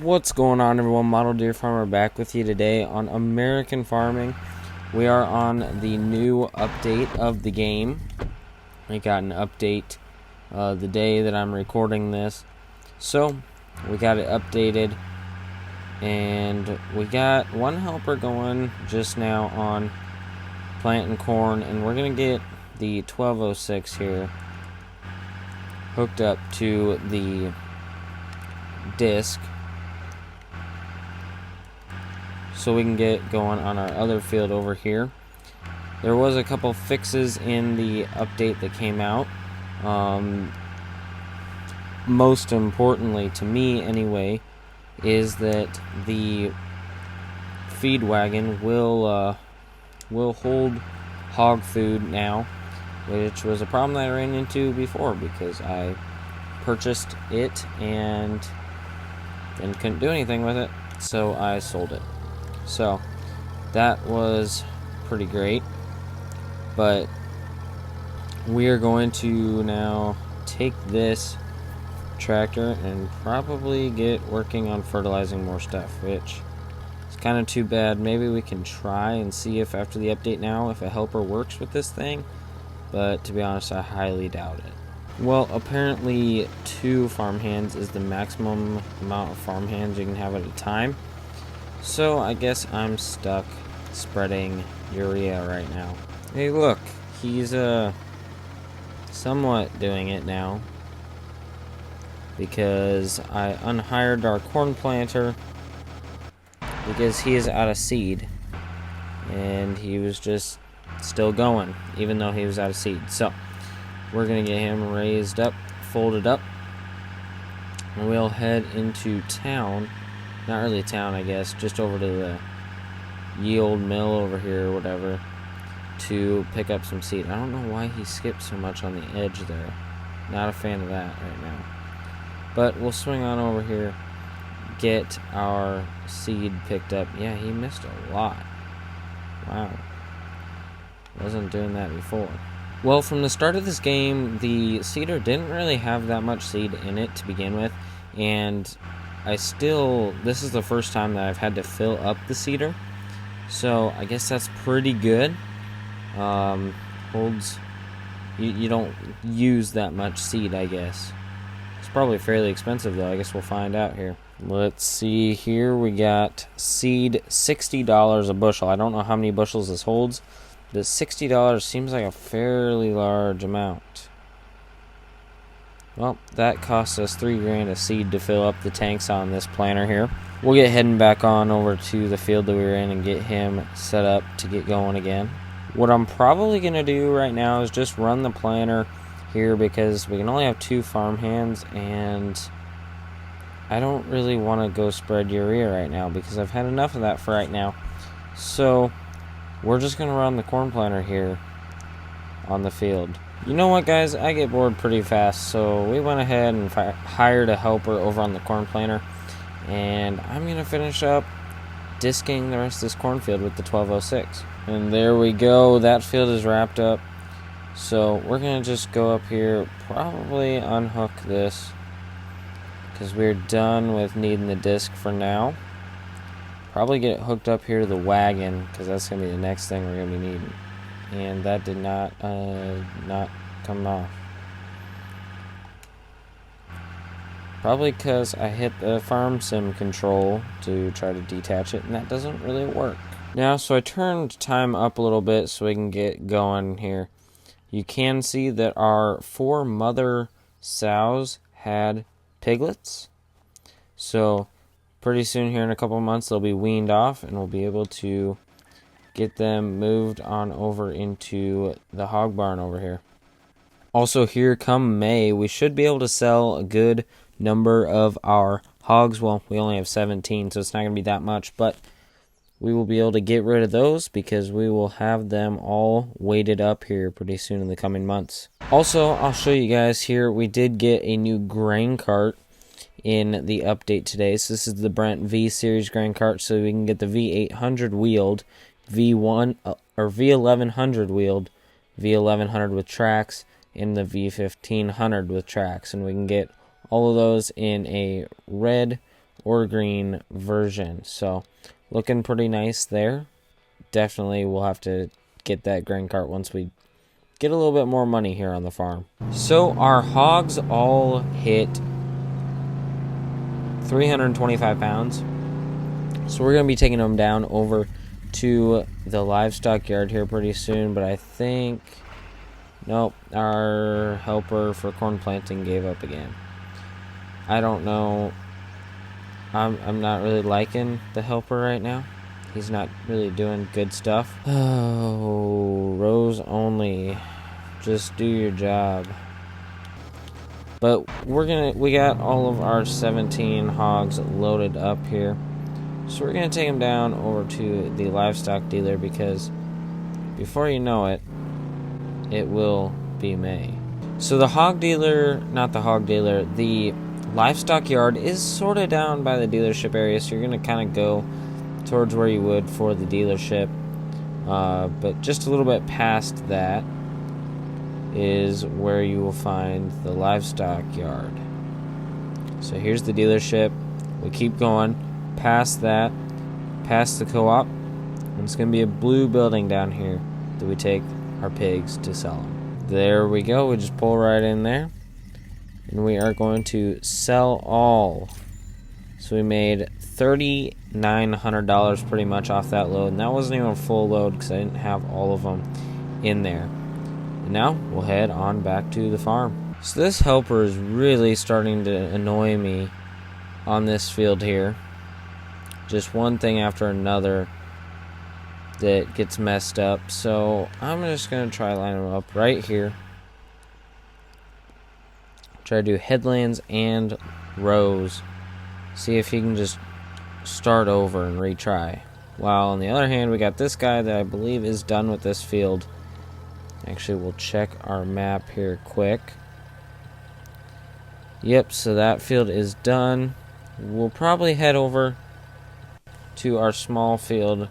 What's going on, everyone? Model Deer Farmer back with you today on American Farming. We are on the new update of the game. I got an update the day that I'm recording this. So, we got it updated. And we got one helper going just now on planting corn. And we're going to get the 1206 here hooked up to the disc, so we can get going on our other field over here. There was a couple fixes in the update that came out. Most importantly, to me anyway, is that the feed wagon will hold hog food now, which was a problem that I ran into before because I purchased it and then couldn't do anything with it, so I sold it. So that was pretty great, but we are going to now take this tractor and probably get working on fertilizing more stuff, which is kind of too bad. Maybe we can try and see if after the update now if a helper works with this thing, but to be honest, I highly doubt it. Well, apparently 2 farmhands is the maximum amount of farmhands you can have at a time. So I guess I'm stuck spreading urea right now. Hey, look, he's somewhat doing it now because I unhired our corn planter because he is out of seed and he was just still going even though he was out of seed. So we're gonna get him raised up, folded up, and we'll head into town. Not really town, I guess, just over to the ye old mill over here or whatever to pick up some seed. I don't know why he skipped so much on the edge there. Not a fan of that right now. But we'll swing on over here, get our seed picked up. Yeah, he missed a lot. Wow. Wasn't doing that before. Well, from the start of this game, the seeder didn't really have that much seed in it to begin with, and this is the first time that I've had to fill up the seeder, so I guess that's pretty good. Holds, you don't use that much seed, I guess. It's probably fairly expensive, though. I guess we'll find out here. Let's see here. We got seed, $60 a bushel. I don't know how many bushels this holds, but $60 seems like a fairly large amount. Well, that cost us $3,000 of seed to fill up the tanks on this planter here. We'll get heading back on over to the field that we were in and get him set up to get going again. What I'm probably going to do right now is just run the planter here because we can only have 2 farmhands and I don't really want to go spread urea right now because I've had enough of that for right now. So we're just going to run the corn planter here on the field. You know what, guys? I get bored pretty fast, so we went ahead and hired a helper over on the corn planter, and I'm going to finish up disking the rest of this cornfield with the 1206. And there we go. That field is wrapped up. So we're going to just go up here, probably unhook this, because we're done with needing the disc for now. Probably get it hooked up here to the wagon, because that's going to be the next thing we're going to be needing. And that did not come off. Probably because I hit the farm sim control to try to detach it, and that doesn't really work. Now, so I turned time up a little bit so we can get going here. You can see that our 4 mother sows had piglets. So pretty soon here in a couple of months they'll be weaned off and we'll be able to get them moved on over into the hog barn over here. Also, here come May, we should be able to sell a good number of our hogs. Well, we only have 17, so it's not going to be that much, but we will be able to get rid of those because we will have them all weighted up here pretty soon in the coming months. Also, I'll show you guys here, we did get a new grain cart in the update today. So this is the Brent V series grain cart, so we can get the V800 wheeled, V1 or V1100 wheeled, V1100 with tracks, and the V1500 with tracks, and we can get all of those in a red or green version. So looking pretty nice there. Definitely we'll have to get that grain cart once we get a little bit more money here on the farm. So our hogs all hit 325 pounds. So we're going to be taking them down over to the livestock yard here pretty soon. But I think, nope, our helper for corn planting gave up again. I don't know. I'm not really liking the helper right now. He's not really doing good stuff. Oh, rows only. Just do your job. But we got all of our 17 hogs loaded up here. So we're gonna take them down over to the livestock dealer because before you know it, it will be May. So the livestock yard is sort of down by the dealership area, so you're gonna kind of go towards where you would for the dealership. But just a little bit past that is where you will find the livestock yard. So here's the dealership. We keep going past that, past the co-op, and it's going to be a blue building down here that we take our pigs to sell them. There we go. We just pull right in there, and we are going to sell all. So we made $3,900 pretty much off that load, and that wasn't even a full load because I didn't have all of them in there. And now we'll head on back to the farm. So this helper is really starting to annoy me on this field here. Just one thing after another that gets messed up. So I'm just going to try line them up right here. Try to do headlands and rows. See if he can just start over and retry. While on the other hand, we got this guy that I believe is done with this field. Actually, we'll check our map here quick. Yep, so that field is done. We'll probably head over to our small field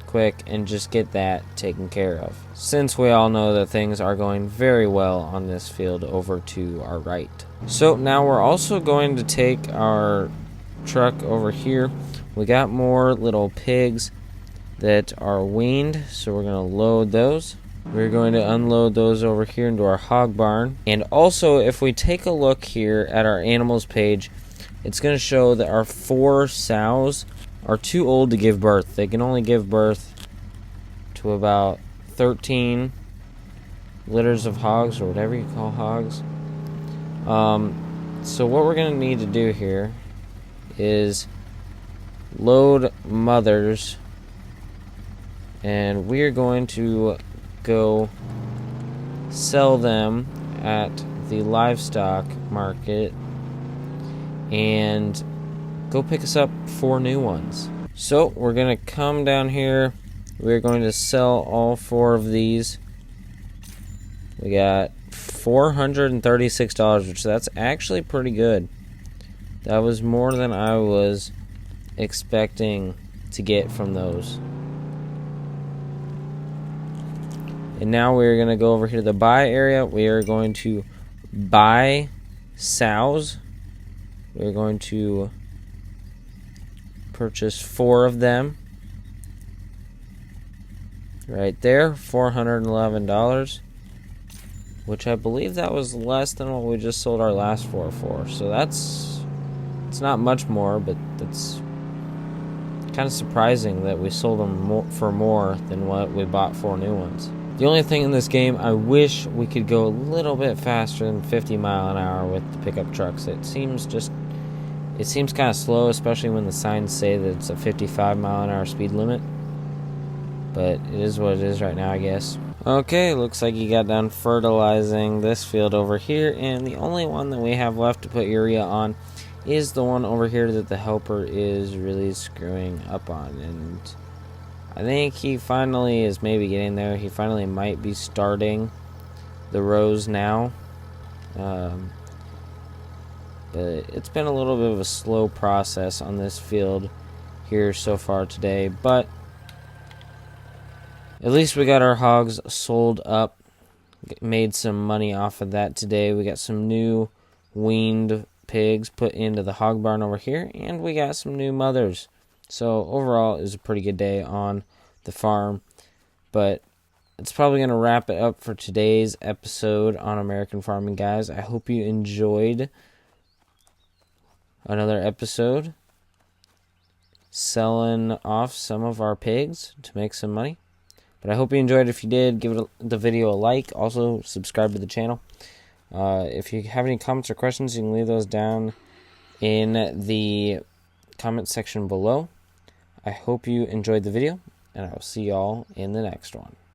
quick and just get that taken care of, since we all know that things are going very well on this field over to our right. So now we're also going to take our truck over here. We got more little pigs that are weaned, so we're going to load those. We're going to unload those over here into our hog barn. And also, if we take a look here at our animals page, it's going to show that our 4 sows are too old to give birth. They can only give birth to about 13 litters of hogs, or whatever you call hogs. So what we're going to need to do here is load mothers, and we're going to go sell them at the livestock market and go pick us up 4 new ones. So we're gonna come down here. We're going to sell all 4 of these. We got $436, which that's actually pretty good. That was more than I was expecting to get from those. And now we're going to go over here to the buy area. We are going to buy sows. We're going to purchase 4 of them. Right there, $411. Which I believe that was less than what we just sold our last 4 for. So it's not much more, but that's kind of surprising that we sold them for more than what we bought 4 new ones. The only thing in this game, I wish we could go a little bit faster than 50 mile an hour with the pickup trucks. It seems kind of slow, especially when the signs say that it's a 55 mile an hour speed limit. But it is what it is right now, I guess. Okay, looks like you got done fertilizing this field over here, and the only one that we have left to put urea on is the one over here that the helper is really screwing up on. And I think he finally is maybe getting there. He finally might be starting the rows now. But it's been a little bit of a slow process on this field here so far today. But at least we got our hogs sold up. Made some money off of that today. We got some new weaned pigs put into the hog barn over here, and we got some new mothers. So overall, it was a pretty good day on the farm. But it's probably going to wrap it up for today's episode on American Farming, guys. I hope you enjoyed another episode selling off some of our pigs to make some money. But I hope you enjoyed. If you did, give the video a like. Also, subscribe to the channel. If you have any comments or questions, you can leave those down in the comment section below. I hope you enjoyed the video, and I will see y'all in the next one.